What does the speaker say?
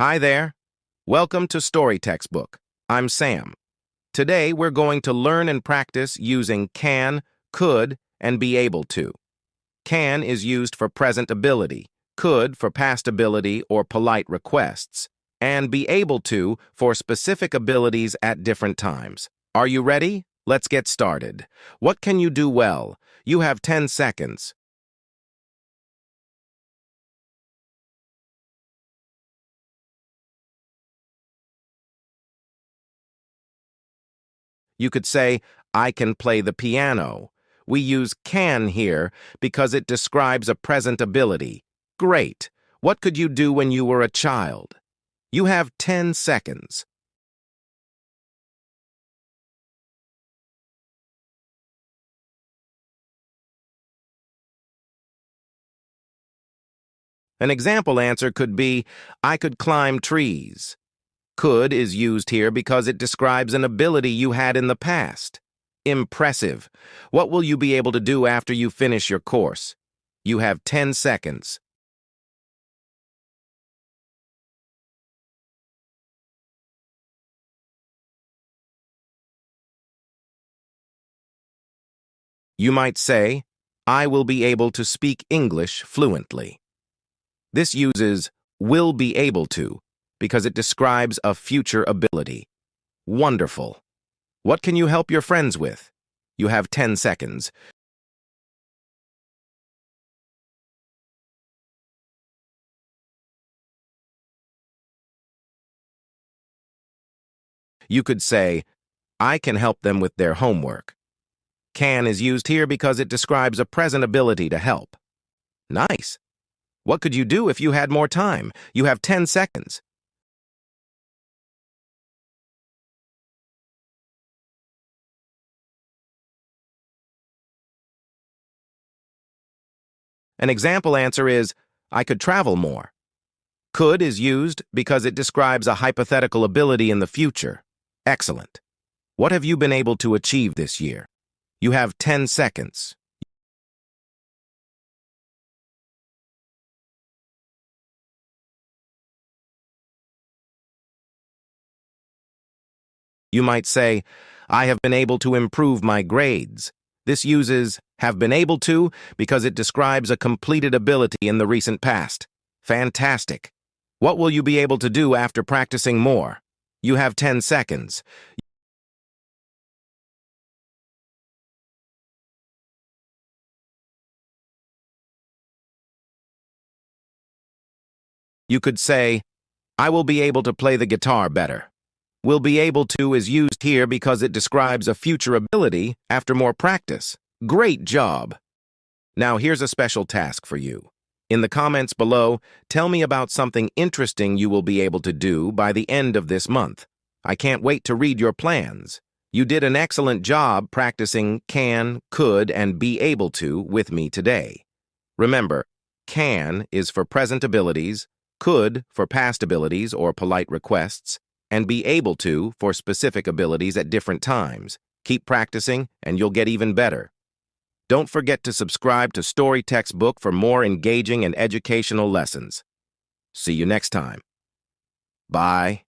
Hi there. Welcome to Storytextbook. I'm Sam. Today we're going to learn and practice using can, could, and be able to. Can is used for present ability, could for past ability or polite requests, and be able to for specific abilities at different times. Are you ready? Let's get started. What can you do well? You have 10 seconds. You could say, I can play the piano. We use can here because it describes a present ability. Great. What could you do when you were a child? You have 10 seconds. An example answer could be, I could climb trees. Could is used here because it describes an ability you had in the past. Impressive. What will you be able to do after you finish your course? You have 10 seconds. You might say, I will be able to speak English fluently. This uses will be able to because it describes a future ability. Wonderful. What can you help your friends with? You have 10 seconds. You could say, I can help them with their homework. Can is used here because it describes a present ability to help. Nice. What could you do if you had more time? You have 10 seconds. An example answer is, I could travel more. Could is used because it describes a hypothetical ability in the future. Excellent. What have you been able to achieve this year? You have 10 seconds. You might say, I have been able to improve my grades. This uses have been able to because it describes a completed ability in the recent past. Fantastic. What will you be able to do after practicing more? You have 10 seconds. You could say, I will be able to play the guitar better. Will be able to is used here because it describes a future ability after more practice. Great job! Now here's a special task for you. In the comments below, tell me about something interesting you will be able to do by the end of this month. I can't wait to read your plans. You did an excellent job practicing can, could, and be able to with me today. Remember, can is for present abilities, could for past abilities or polite requests, and be able to for specific abilities at different times. Keep practicing, and you'll get even better. Don't forget to subscribe to Storytextbook for more engaging and educational lessons. See you next time. Bye.